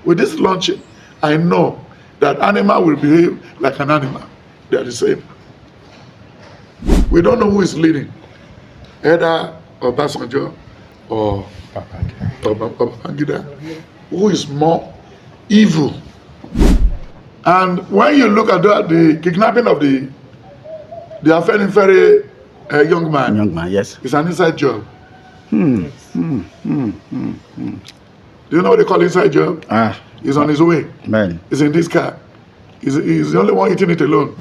With this launching, I know that animal will behave like an animal. They are the same. We don't know who is leading, either OBASANJO or Babangida, who is more evil. And when you look at the kidnapping of the very young man, yes, it's an inside job. Do you know what they call inside job? He's on his way. Man. He's in this car. He's the only one eating it alone.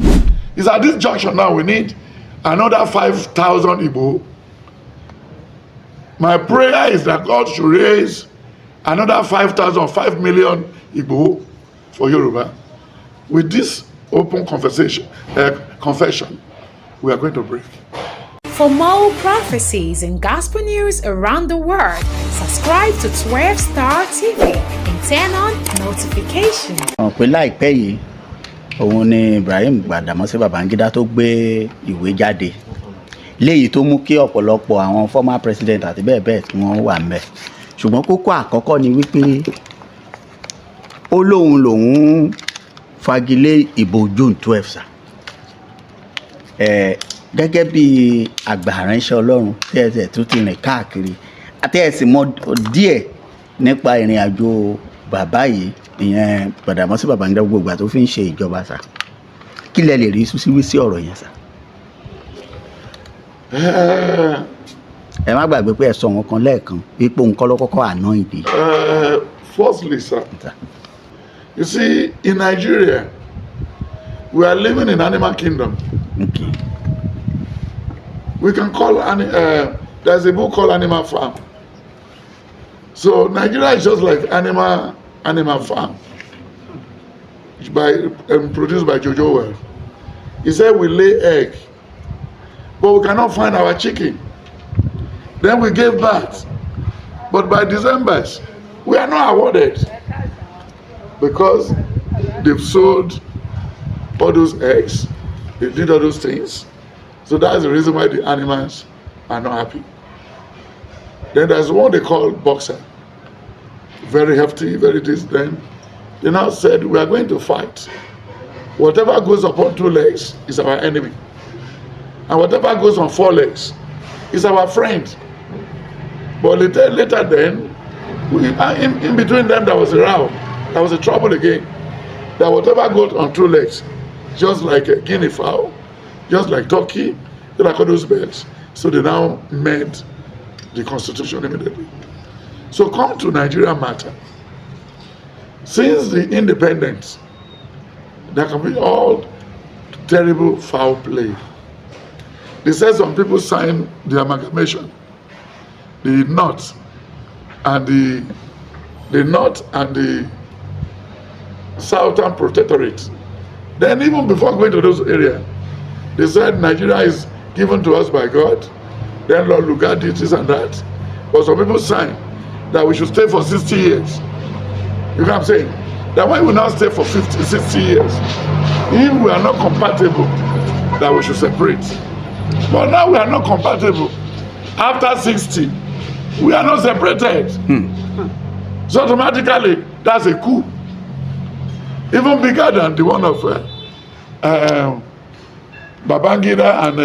It's at this junction now. We need another 5,000 IGBO. My prayer is that God should raise another 5 million IGBO for Yoruba. With this open confession, we are going to break. For more prophecies and gospel news around the world, subscribe to 12 Star TV and turn on notifications. Pé láìpẹ́ yìí, òun ni Ibrahim Gbàdámọ́sí Babangida tó gbé ìwé jáde. Léyìí tó mú kí ọ̀pọ̀lọpọ̀ àwọn former president àti bẹ́ẹ̀ bẹ́ẹ̀ tí wọ́n wà ńbẹ̀. Ṣùgbọ́n kókó àkọ́kọ́ ni wípé ó lòun fagilé ìbò June 12 sà. Gẹ́gẹ́ bí àgbà aránṣẹ́ Ọlọ́run tí ẹsẹ̀ tó ti rìn káàkiri àti ẹ̀sìn mọ̀ díẹ̀ nípa ìrìn àjò bàbá yìí ìyẹn Gbàdámọ́sí Babangida gbogbo ìgbà tó fi ń ṣe ìjọba sà. Kí lẹ lè rí síwí sí ọ̀rọ̀ yẹn sà? Ẹ má gbàgbé pé ẹ sọ wọn kan lẹ́ẹ̀kan ipò nǹkan ló kọ́kọ́ àná ìdí. Firstly, sir, you see, in Nigeria, we are living in animal kingdom. Okay. We can call there's a book called Animal Farm. So Nigeria is just like animal farm, produced by Jojo Well. He said we lay egg, but we cannot find our chicken. Then we gave birth, but by December we are not awarded because they've sold all those eggs, they did all those things. So that's the reason why the animals are not happy. Then there's one they call boxer. Very hefty, very this. Then they now said, we are going to fight. Whatever goes upon 2 legs is our enemy. And whatever goes on 4 legs is our friend. But later then, in between them there was a row. There was a trouble again. That whatever goes on 2 legs, just like a guinea fowl, just like turkey, they like all those birds. So they now made the constitution immediately. So come to Nigeria matter. Since the independence, there can be all terrible foul play. They said some people signed the amalgamation, the North and the Southern Protectorate. Then even before going to those areas, they said Nigeria is given to us by God. Then Lord Lugard did this and that. But some people signed that we should stay for 60 years. You know what I'm saying? That when we now stay for 50, 60 years, if we are not compatible, that we should separate. But now we are not compatible. After 60, we are not separated. So automatically, that's a coup. Even bigger than the one of Babangida and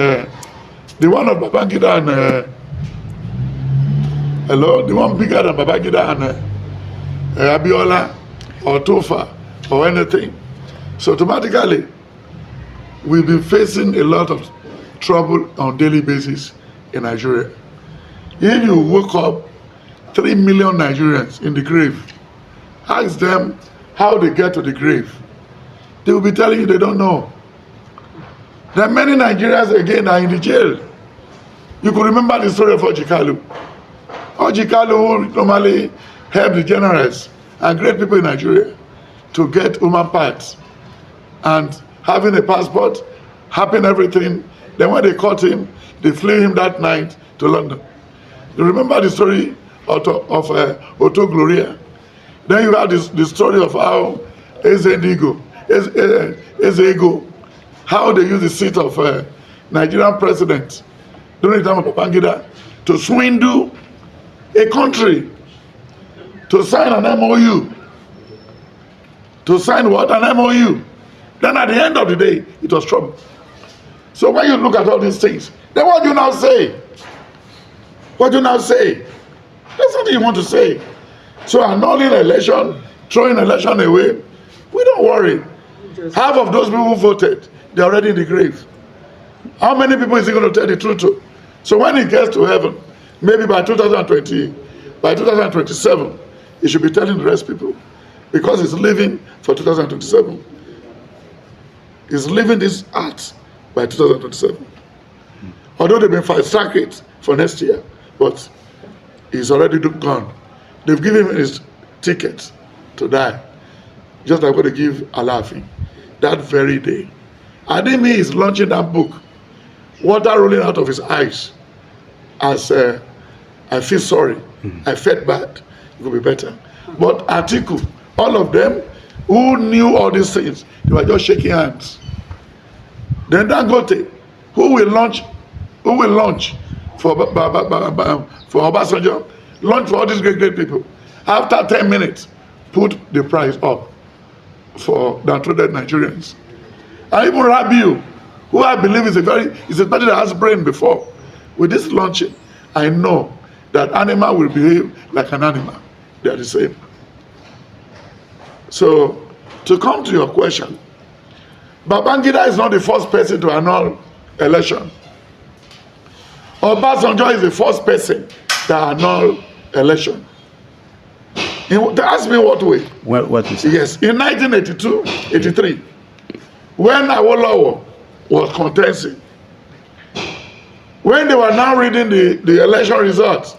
the one of Babangida and the one bigger than Babangida and Abiola or Tofa or anything. So automatically, we've been facing a lot of trouble on a daily basis in Nigeria. If you woke up 3 million Nigerians in the grave, ask them how they get to the grave. They will be telling you they don't know. There are many Nigerians again are in the jail. You could remember the story of Ojikalu. Ojikalu who normally helped the generals and great people in Nigeria to get human parts and having a passport, having everything. Then when they caught him, they flew him that night to London. You remember the story of Otto Gloria? Then you have the story of how Ezego, how they use the seat of Nigerian president during the time of Babangida to swindle a country to sign an MOU to sign what? An MOU. Then at the end of the day, it was trouble. So when you look at all these things, then what do you now say? What do you now say? There's nothing you want to say. So annulling election, throwing election away, we don't worry. Half of those people who voted, they're already in the grave. How many people is he going to tell the truth to? So when he gets to heaven, maybe by 2027, he should be telling the rest people, because he's living for 2027. He's leaving this earth by 2027. Although they've been fast-tracked it for next year, but he's already gone. They've given him his ticket to die, just like what they give Alaafin that very day. Adimi is launching that book, water rolling out of his eyes, as I feel sorry, I felt bad, it will be better. But Atiku, all of them who knew all these things, they were just shaking hands. Then Dangote, who will launch for Obasanjo, launch for all these great people. After 10 minutes, put the price up for downtrodden Nigerians. And even Rabiu, who I believe is a person that has brain before, with this launching, I know that animal will behave like an animal. They are the same. So, to come to your question, Babangida is not the first person to annul election. Obasanjo is the first person to annul election. They asked me what way. What is it? Yes, in 1982-83, when Awolowo was contesting, when they were now reading the election results,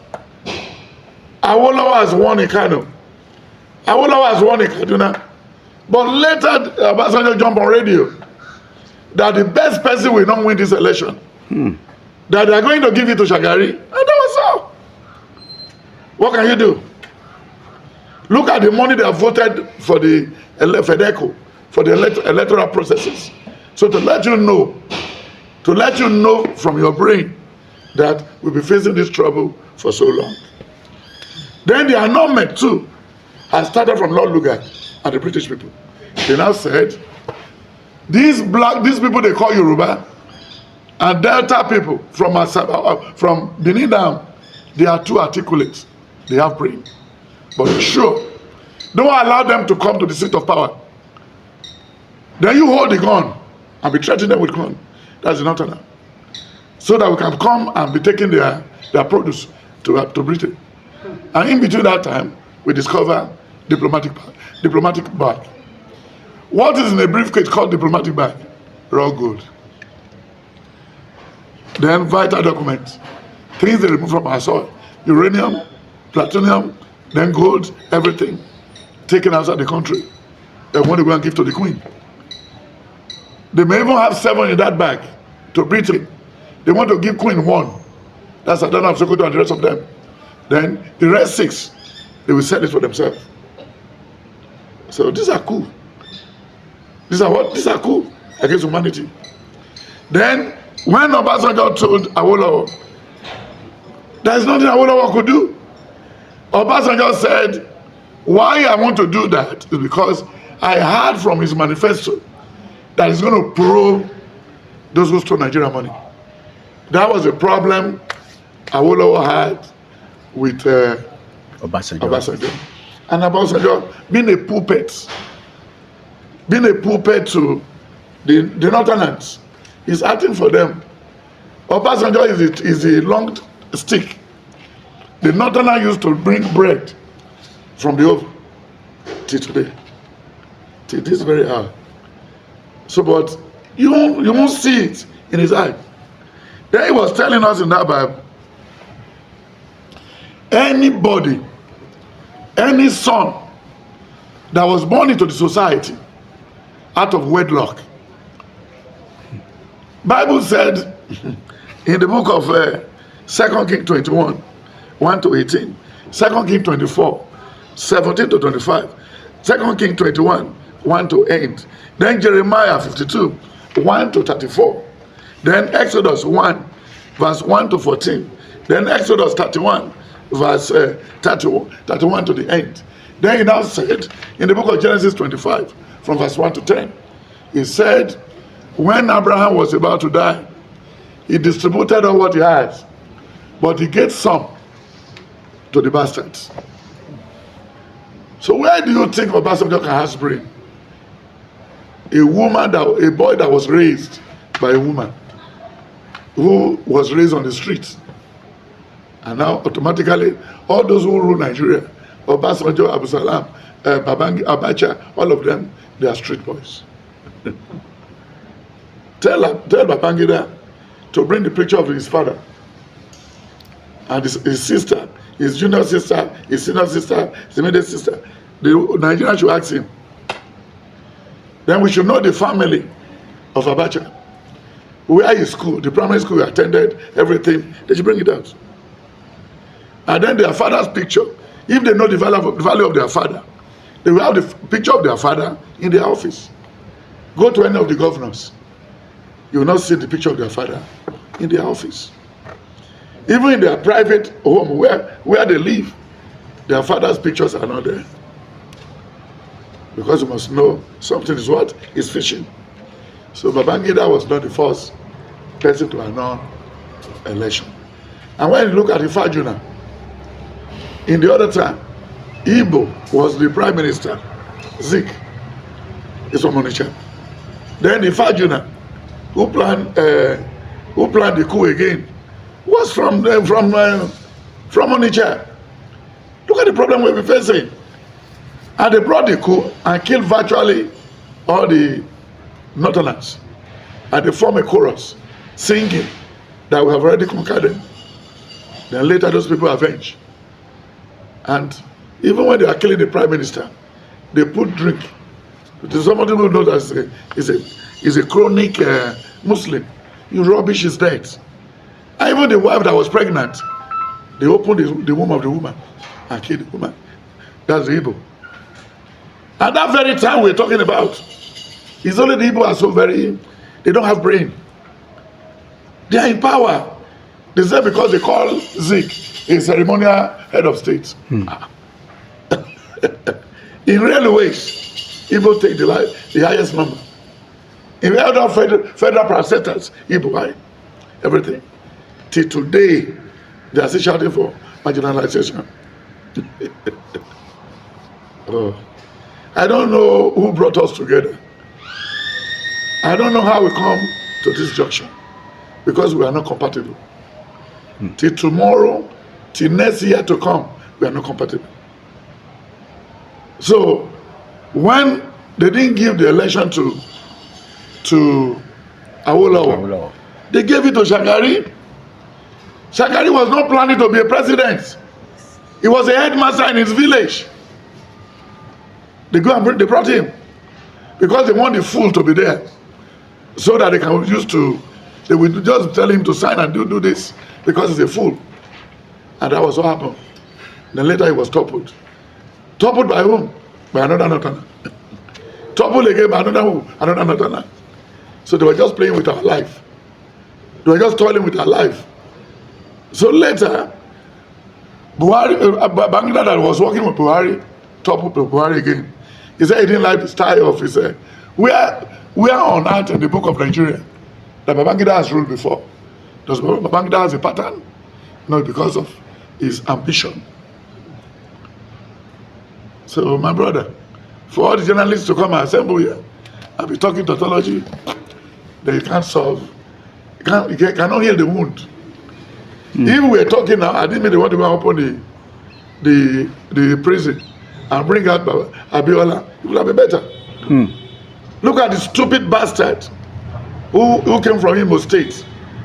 Awolowo has won in Kano. Awolowo has won in Kaduna. But later, Obasanjo jumped on radio that the best person will not win this election. That they are going to give it to Shagari. And that was all. What can you do? Look at the money they have voted for the FEDECO, for the electoral processes. So to let you know from your brain that we'll be facing this trouble for so long. Then the annulment too has started from Lord Lugard and the British people. They now said, these people they call Yoruba and Delta people from Benin down, they are too articulate. They have brain. But sure, don't allow them to come to the seat of power. Then you hold the gun and be threatening them with gun. That's the northerner. So that we can come and be taking their produce to Britain. And in between that time, we discover diplomatic bag. What is in a briefcase called diplomatic bag? Raw gold. Then vital documents. Things they remove from our soil. Uranium, plutonium, then gold, everything. Taken outside the country. They want to go and give to the Queen. They may even have 7 in that bag to Britain. They want to give Queen 1. That's Adana of Sokoto and the rest of them. Then the rest 6, they will sell it for themselves. So these are cool. These are what? These are cool against humanity. Then when Obasanjo told Awolowo, there is nothing Awolowo could do. Obasanjo said, why I want to do that is because I heard from his manifesto that he's going to probe those who stole Nigerian money. That was a problem Awolowo had with Obasanjo. And Obasanjo being a puppet to the Northerners, is acting for them. Obasanjo is a long stick. The Northerner used to bring bread from the oven till today, till this very hour. So, but you won't see it in his eye. Then he was telling us in that Bible, anybody, any son that was born into the society out of wedlock, Bible said in the book of 2 Kings 21, 1 to 18, 2 Kings 24, 17 to 25, 2 Kings 21, 1 to 8, then Jeremiah 52, 1 to 34, then Exodus 1, verse 1 to 14, then Exodus 31, verse 31 to the end, Then he now said, in the book of Genesis 25, from verse 1 to 10, he said, when Abraham was about to die, he distributed all what he has, but he gave some to the bastards. So where do you think Obasanjo can have brain? A boy that was raised by a woman who was raised on the streets. And now automatically, all those who rule Nigeria, Obasanjo, Abu Salam, Abacha, all of them, they are street boys. Tell Babangida to bring the picture of his father and his sister, his junior sister, his senior sister, his immediate sister. The Nigerians should ask him. Then we should know the family of Abacha. Where his school, the primary school he attended, everything, they should bring it out. And then their father's picture. If they know the value of their father, they will have the picture of their father in their office. Go to any of the governors. You will not see the picture of their father in their office. Even in their private home where they live, their father's pictures are not there. Because you must know something is what is fishing. So Babangida was not the first person to announce election. And when you look at Ifajuna, in the other time, Igbo was the prime minister. Zik is from Onitsha. Then Ifajuna, who planned the coup again, was from Onitsha. Look at the problem we'll be facing. And they brought the coup and killed virtually all the Northerners. And they formed a chorus singing that we have already conquered them. Then later those people avenged. And even when they are killing the prime minister, they put drink. Somebody who knows that is a chronic Muslim. You rubbish his death. And even the wife that was pregnant, they opened the womb of the woman and killed the woman. That's the Igbo. At that very time we're talking about, it's only the Igbo are so they don't have brain. They are in power. They say because they call Zik a ceremonial head of state. In real ways, Igbo take the highest number. In the other federal parastatals, Igbo high. Everything. Till today, they are still shouting for marginalization. Oh. I don't know who brought us together. I don't know how we come to this junction. Because we are not compatible. Till tomorrow, till next year to come, we are not compatible. So, when they didn't give the election to Awolowo, they gave it to Shagari. Shagari was not planning to be a president. He was a headmaster in his village. They brought him because they want the fool to be there so that they can they will just tell him to sign and do this because he's a fool. And that was what happened. Then later he was toppled. Toppled by whom? By another Northerner. Toppled again by another Northerner. So they were just playing with our life. They were just toiling with our life. So later, Babangida that was working with Buhari, toppled Buhari again. He said he didn't like the style of his we are on earth in the book of Nigeria that Babangida has ruled before. Does Babangida has a pattern? No, because of his ambition. So my brother, for all the journalists to come and assemble here and be talking tautology, they can't solve, you cannot heal the wound. If we were talking now, I didn't mean they want to go and open the prison and bring out Abiola, it would have been better. Look at the stupid bastard who came from Imo State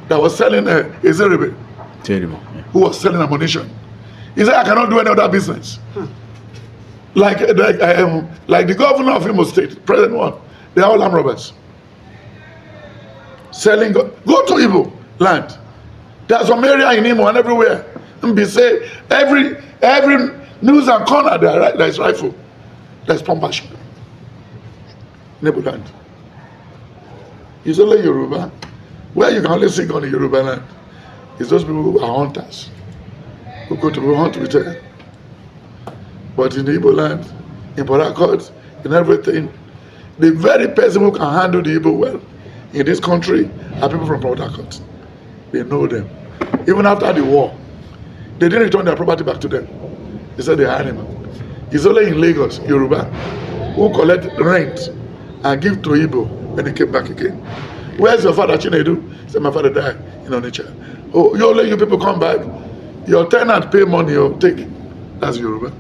that was selling a Zeribe. Terrible. Who was selling ammunition. He said, I cannot do any other business. Like the governor of Imo State, President one, they are all armed robbers. Selling, go to Igbo land. There's some area in Imo and everywhere. And be say, every news and corner there is rifle. There's pumpation. Igbo land. It's only Yoruba. Where you can only sing on the Yoruba land. It's those people who are hunters. Who go to hunt with But in the Igbo land, in Port Harcourt, in everything, the very person who can handle the Igbo well in this country are people from Port Harcourt. They know them. Even after the war, they didn't return their property back to them. They said they are animal. It's only in Lagos, Yoruba, who collect rent and give to Igbo when they came back again. Where's your father, Chinedu? He said, my father died in Onitsha. Oh, you people come back. Your tenant pay money or take. That's Yoruba.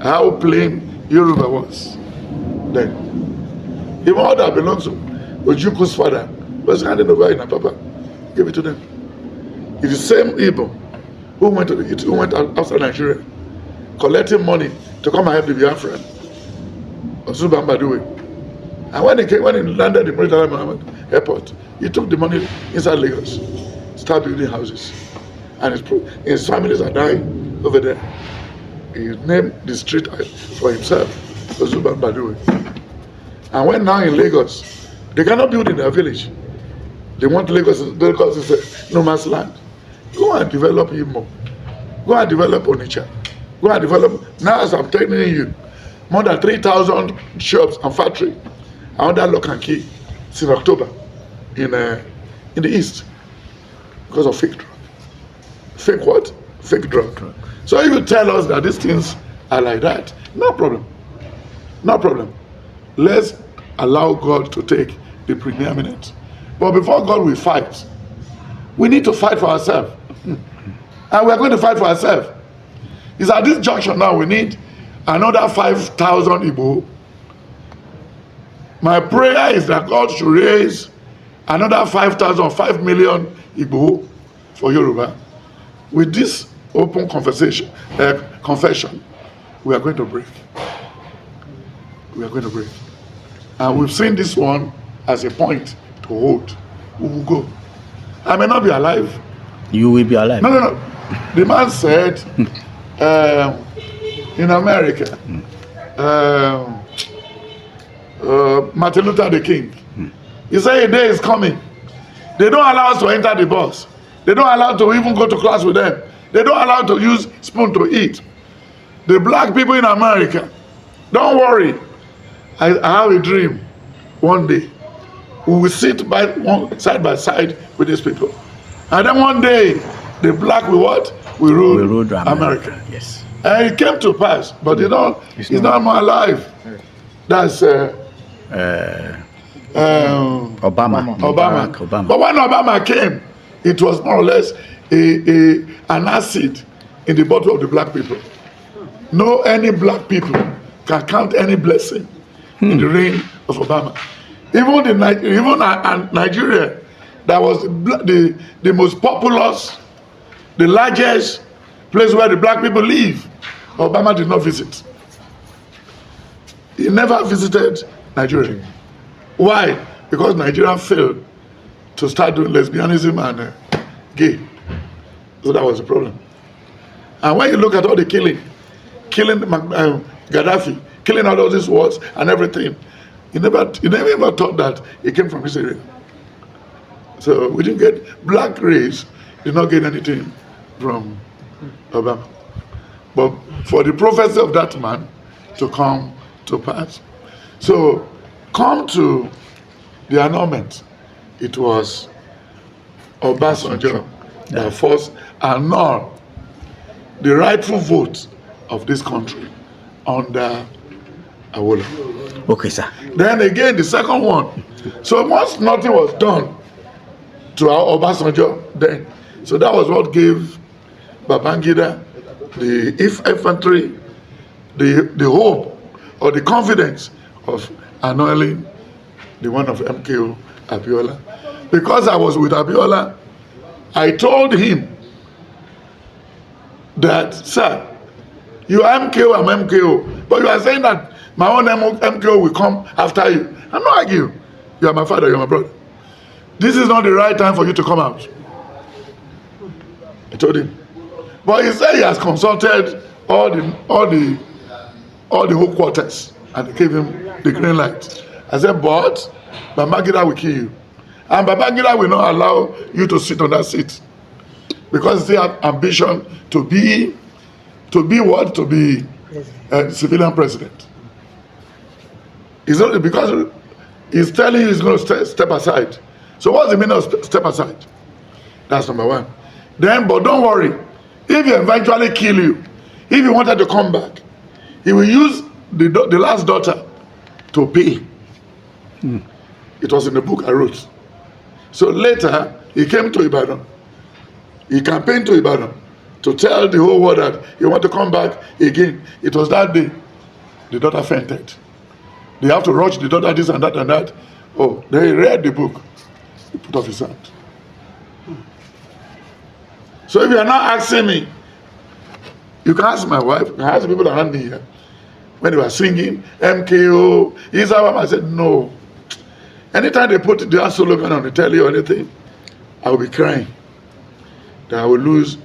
How plain Yoruba was then. Even all that belongs to Ojuku's father was handed over in a papa. Give it to them. It's the same Igbo who went outside Nigeria collecting money to come and help the Biafran. And when he landed in Murtala Mohammed Airport, he took the money inside Lagos, started building houses. And his families are dying over there. He named the street for himself, Ozuban Badue. And when now in Lagos, they cannot build in their village. They want Lagos is a no man's land. Go and develop Imo. Go and develop Onitsha. Go and develop, now as I'm telling you, more than 3,000 shops and factories are under lock and key since October in the east because of fake drug. Fake what? Fake drug. So if you tell us that these things are like that, no problem. No problem. Let's allow God to take the preeminence. But before God will fight, we need to fight for ourselves. And we are going to fight for ourselves. It's at this junction now we need another 5,000 Igbo. My prayer is that God should raise another 5 million Igbo for Yoruba. With this open confession, we are going to break. We are going to break. And we've seen this one as a point to hold. We will go. I may not be alive. You will be alive. No. The man said in America, Martin Luther the King, he said a day is coming. They don't allow us to enter the bus. They don't allow us to even go to class with them. They don't allow us to use spoon to eat. The black people in America, don't worry. I have a dream. One day, we will sit side by side with these people. And then one day, the black will what? We rule America. Yes. And it came to pass, but he's not more alive. That's Obama. But when Obama came, it was more or less an acid in the bottle of the black people. No any black people can count any blessing in the reign of Obama. Even Nigeria, that was the most populous, the largest place where the black people live, Obama did not visit. He never visited Nigeria. Why? Because Nigeria failed to start doing lesbianism and gay. So that was the problem. And when you look at all the killing Gaddafi, killing all these wars and everything, he never thought that it came from this area. So we didn't get, black race did not get anything from Obama. But for the prophecy of that man to come to pass. So come to the annulment. It was OBASANJO that first annulled the rightful vote of this country under Abiola. Okay, sir. Then again, the second one. So once nothing was done to our OBASANJO then, so that was what gave Babangida the infantry, the hope or the confidence of annulling the one of MKO Abiola. Because I was with Abiola, I told him that, sir, you are MKO, I'm MKO, but you are saying that my own MKO will come after you. I'm not arguing. You are my father, you are my brother. This is not the right time for you to come out. I told him. But he said he has consulted all the whole quarters and they gave him the green light. I said, but Babangida will kill you. And Babangida will not allow you to sit on that seat. Because he has ambition to be what? To be civilian president. It's not because he's telling you he's going to step aside. So what's the meaning of step aside? That's number one. Then, but don't worry. If he eventually kill you, if he wanted to come back, he will use the last daughter to pay. It was in the book I wrote. So later, he came to Ibadan. He campaigned to Ibadan to tell the whole world that he want to come back again. It was that day the daughter fainted. They have to rush the daughter this and that and that. Oh, they read the book. He put off his hand. So if you are not asking me, you can ask my wife, you can ask the people around me here. When they were singing, MKO, I said, no. Anytime they put their slogan on the telly or anything, I will be crying that I will lose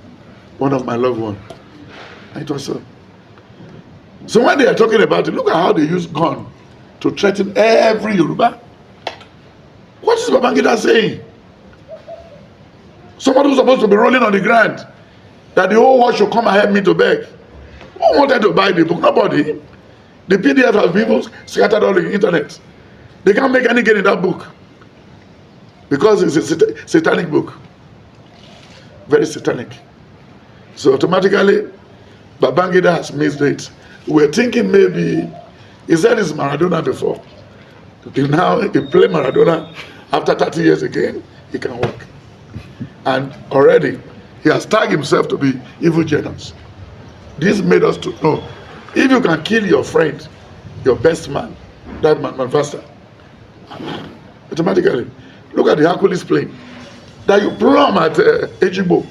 one of my loved ones. And it was so. So when they are talking about it, look at how they use gun to threaten every Yoruba. What is Babangida saying? Somebody who's supposed to be rolling on the ground, that the whole world should come and help me to beg. Who wanted to buy the book? Nobody. The PDF has people scattered all the internet. They can't make any gain in that book because it's a satanic book. Very satanic. So automatically, Babangida has missed it. We're thinking maybe, he said it's Maradona before. Now he play Maradona after 30 years again, he can work. And already, he has tagged himself to be evil genius. This made us to know, if you can kill your friend, your best man, that man, faster, automatically, look at the Hercules plane that you plumb at IGBO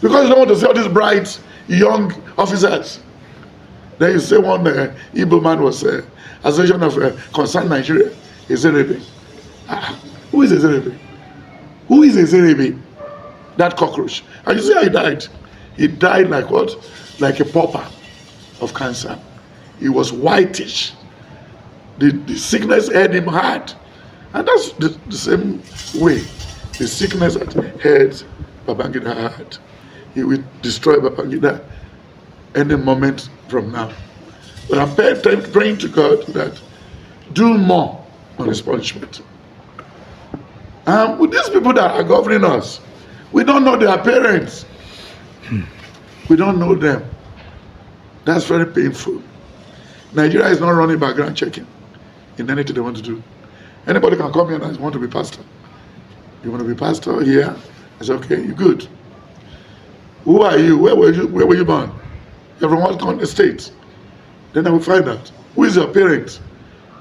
because you don't want to see all these bright young officers. Then you say one Igbo man was Association of Concerned Nigeria, Ezerebe. Who is Ezerebe? Who is Ezerebe? That cockroach. And you see how he died? He died like what? Like a pauper of cancer. He was whitish. The sickness had him hard. And that's the same way the sickness that had Babangida had. He will destroy Babangida any moment from now. But I'm praying to God that do more on his punishment. With these people that are governing us, we don't know their parents. We don't know them. That's very painful. Nigeria is not running background checking in anything they want to do. Anybody can come here and want to be pastor. You want to be pastor here? I say, okay, you're good. Who are you? Where were you born? You're from what state? Then I will find out. Who is your parent?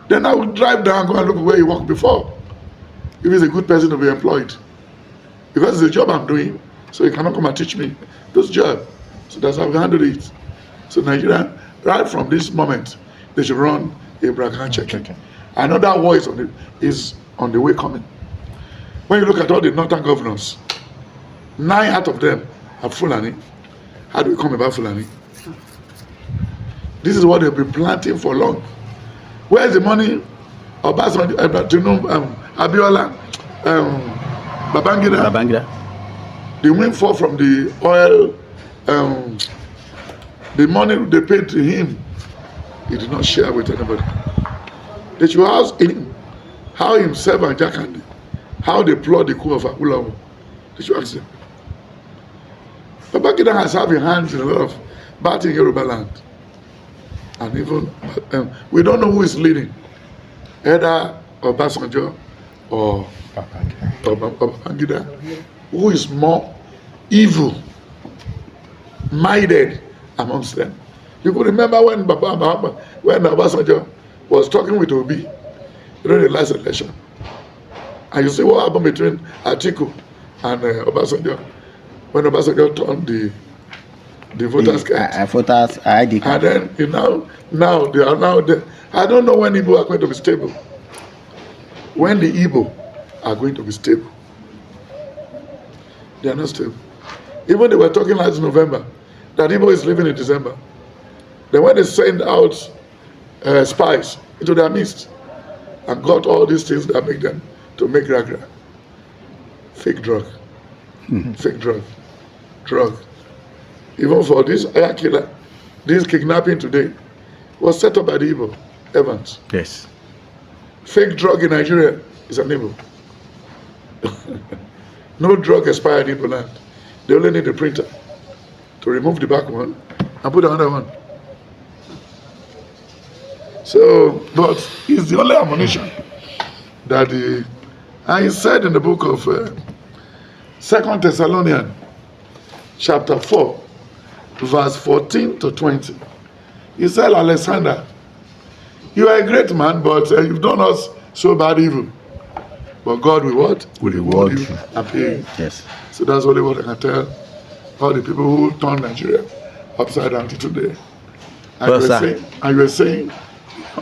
Then I will drive down, go and look where you worked before. If he's a good person to be employed. Because it's a job I'm doing, so he cannot come and teach me this job. So that's how we handle it. So Nigeria, right from this moment, they should run a background checking. Okay. Another war is on the way coming. When you look at all the northern governors, 9 out of them are Fulani. How do we come about Fulani? This is what they've been planting for long. Where's the money? OBASANJO, TINUBU, Abiola, Babangida. The windfall from the oil, the money they paid to him, he did not share with anybody. They should ask him how himself and Jakande, how they plot the coup of Akulawo. They should ask him. Babangida has had hands in a lot of bad in Yoruba land. And even, we don't know who is leading. Either OBASANJO or Babangida. Who is more evil-minded amongst them? You could remember when OBASANJO was talking with Obi during the last election. And you see what happened between Atiku and OBASANJO when OBASANJO turned the voters' card. Voters ID card. And then now they are now there. I don't know when Igbo are going to be stable. When the Igbo are going to be stable. They are not stable. Even they were talking last November that Igbo is leaving in December. Then when they send out spies into their midst and got all these things that make them to make ragra. Fake drug. Fake drug. Even for this air killer, this kidnapping today, was set up by the Igbo, Evans. Yes. Fake drug in Nigeria is an Igbo. No drug expired in Igbo land. They only need a printer to remove the back one and put another one. So, but it's the only ammunition that and he said in the book of 2 Thessalonians chapter 4, verse 14 to 20. He said, Alexander, you are a great man, but you've done us so bad evil. But God will what? Will reward you and pay you. Yes. So that's only what I can tell all the people who turned Nigeria upside down to today. And you were saying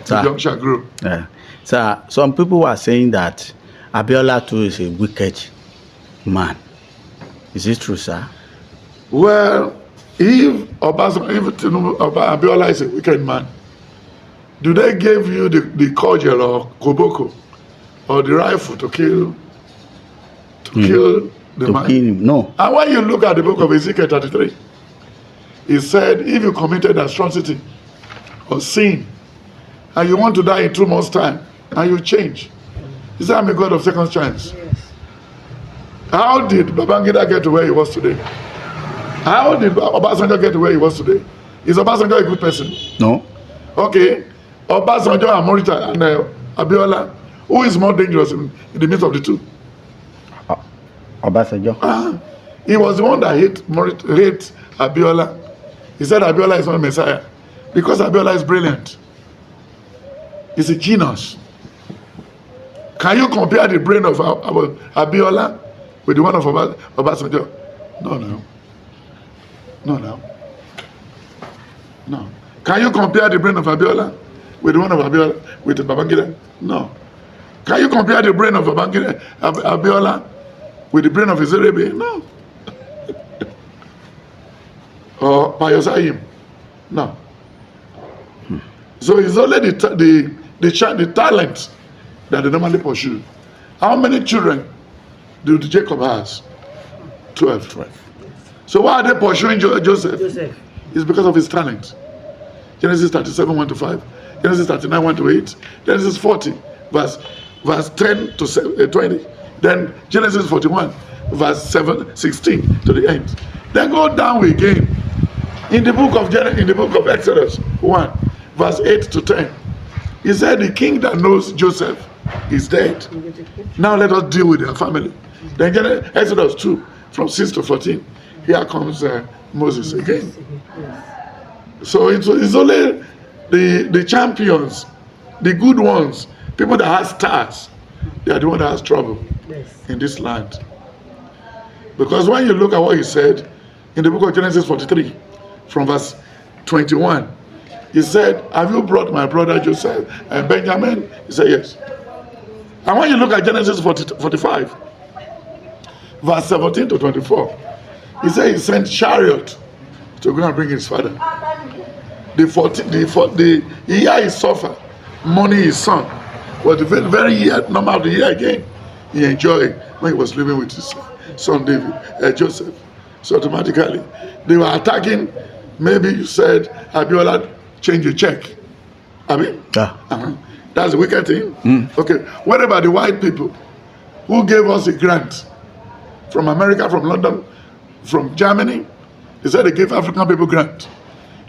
the young shall grow. Yeah. So some people were saying that Abiola too is a wicked man. Is it true, sir? Well, if TINUBU, Abiola is a wicked man, do they give you the cordial or koboko or the rifle to kill the man? Kill him? No. And when you look at the book of Ezekiel 33, it said, if you committed atrocity or sin, and you want to die in 2 months' time, and you change, he said, I'm a God of second chance. Yes. How did Babangida get to where he was today? How did Obasanjo get to where he was today? Is Obasanjo a good person? No. Okay. Obasanjo and Morita and Abiola, who is more dangerous in the midst of the two? Obasanjo. He was the one that hate Abiola. He said Abiola is not a messiah because Abiola is brilliant. He's a genius. Can you compare the brain of Abiola with the one of Obasanjo? No. Can you compare the brain of Abiola with the one of Abiola with Babangida? No. Can you compare the brain of Abiola with the brain of Izerebe? No. Or Payosayim? No. So it's only the talent that they normally pursue. How many children do Jacob has? 12. So why are they pursuing Joseph? It's because of his talent. Genesis 37, 1 to 5. Genesis 39, 1 to 8. Genesis 40, verse 10 to 20. Then Genesis 41, verse 16 to the end. Then go down again. In the book of Exodus 1, verse 8 to 10. He said the king that knows Joseph is dead. Now let us deal with their family. Then Exodus 2, from 6 to 14. Here comes Moses again. So it's only the champions, the good ones, people that have stars, they are the one that has trouble in this land. Because when you look at what he said in the book of Genesis 43, from verse 21, he said, have you brought my brother Joseph and Benjamin? He said, yes. And when you look at Genesis 45, verse 17 to 24, he said he sent chariot to go and bring his father. The year he suffered, money his son, was the very year, number of the year again, he enjoyed when he was living with his son David, Joseph. So automatically, they were attacking. Maybe you said, Abiola, change your check. I mean, that's the wicked thing. Okay, what about the white people who gave us a grant from America, from London, from Germany? They said they gave African people grant.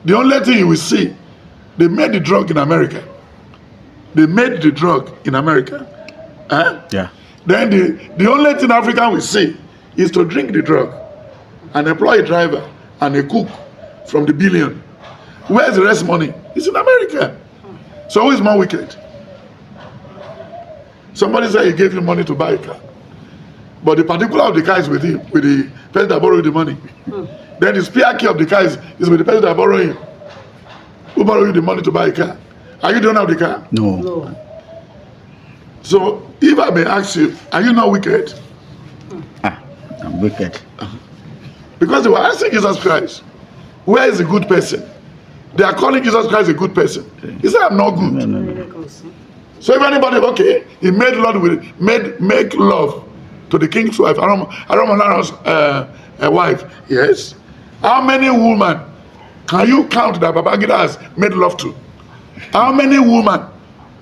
The only thing you will see, they made the drug in America. Yeah. Then the only thing African will see is to drink the drug and employ a driver and a cook from the billion. Where's the rest money? It's in America. So who is more wicked? Somebody said he gave you money to buy a car, but the particular of the car is with him, with the person that borrowed the money. Then the spare key of the car is with the person that borrowed him. Who borrowed you the money to buy a car? Are you the owner of the car? No. So if I may ask you, are you not wicked? I'm wicked. Because they were asking Jesus Christ, where is the good person? They are calling Jesus Christ a good person. He said, I'm not good. No. So if anybody, he made make love to the king's wife, Aroman's wife. Yes. How many women can you count that Babangida has made love to? How many women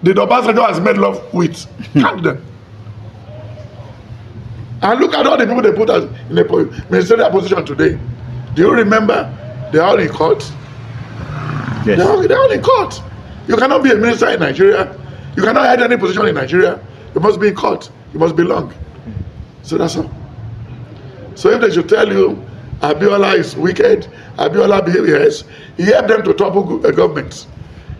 did Obasanjo has made love with? Count them. And look at all the people they put us in a ministerial position today. Do you remember? They're all in court. Yes. They're all in court. You cannot be a minister in Nigeria. You cannot have any position in Nigeria. You must be in court. You must belong. So that's all. So if they should tell you Abiola is wicked, Abiola behaves, he helped them to topple governments.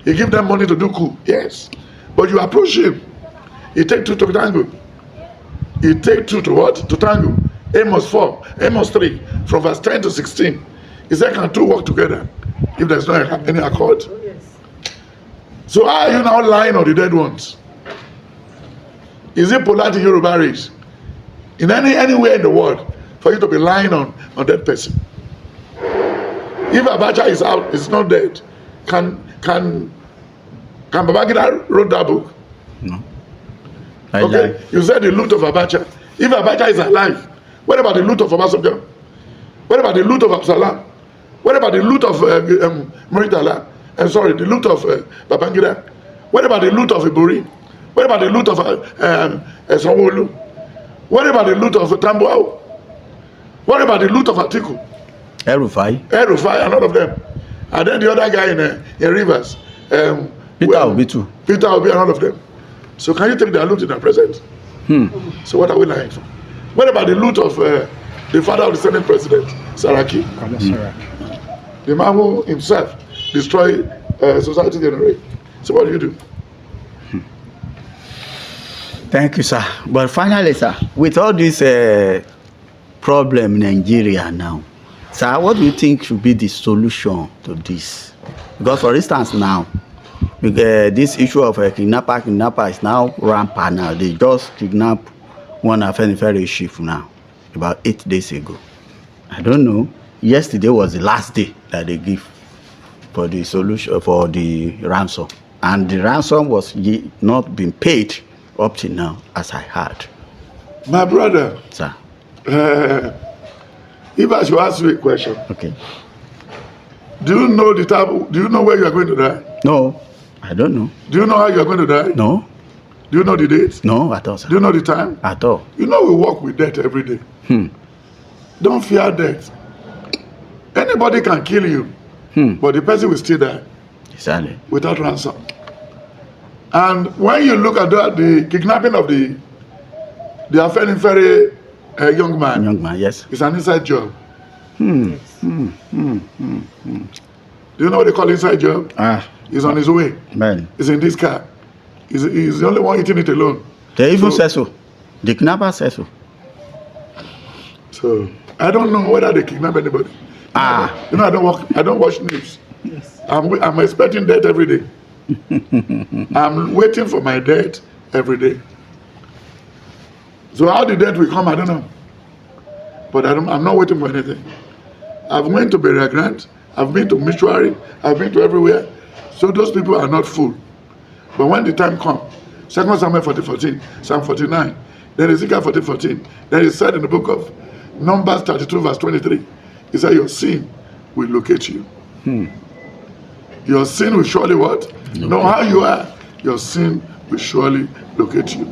He give them money to do coup, yes. But you approach him, he take two to tango. He take two to what? To tango. Amos 4, Amos 3, from verse 10 to 16. He said, can two work together if there's no any accord? So how are you now lying on the dead ones? Is it polite in Yoruba race? In anywhere in the world, for you to be lying on that person? If Abacha is out, is not dead, can Babangida wrote that book? No. Okay, you said the loot of Abacha. If Abacha is alive, what about the loot of OBASANJO? What about the loot of Absalom? What about the loot of Muritala? The loot of Babangida? What about the loot of Iburi? What about the loot of Sanwo-Olu? What about the loot of Tambuao? What about the loot of Atiku? El-Rufai, and all of them. And then the other guy in Rivers. Peter Obi too. Peter Obi and all of them. So can you take their loot in their presence? So what are we lying for? What about the loot of the father of the Senate President, Saraki? The man who himself destroyed society generally. So what do you do? Thank you, sir. But finally, sir, with all this problem in Nigeria now, sir, what do you think should be the solution to this? Because, for instance, now, this issue of kidnapper is now rampant now. They just kidnapped one Afenifere chief now, about 8 days ago. I don't know. Yesterday was the last day that they give for the solution for the ransom, and the ransom was not been paid up till now, as I heard. My brother, Sir. If I should ask you a question, Okay. do you know the type? Do you know where you are going to die? No, I don't know. Do you know how you are going to die? No, Do you know the date? no, at all, sir. Do you know the time? At all. You know we walk with death every day. Don't fear death. Anybody can kill you, but the person will still die Exactly. without ransom. And when you look at the kidnapping of the Afenifere young man, Young man, yes. it's an inside job. Do you know what they call inside job? He's on his way. Man. He's in this car. He's the only one eating it alone. They even say so. The kidnapper says so. So I don't know whether they kidnap anybody. You know, I don't watch news. Yes. I'm expecting death every day. I'm waiting for my death every day. So how the death will come, I don't know. But I'm not waiting for anything. I've been to burial ground. I've been to mortuary. I've been to everywhere. So those people are not full. But when the time comes, 2 Samuel 40:14, Psalm 49, then Ezekiel 40:14, then it's said in the book of Numbers 32 verse 23, he said your sin will locate you. Your sin will surely what? Know how you are, your sin will surely locate you.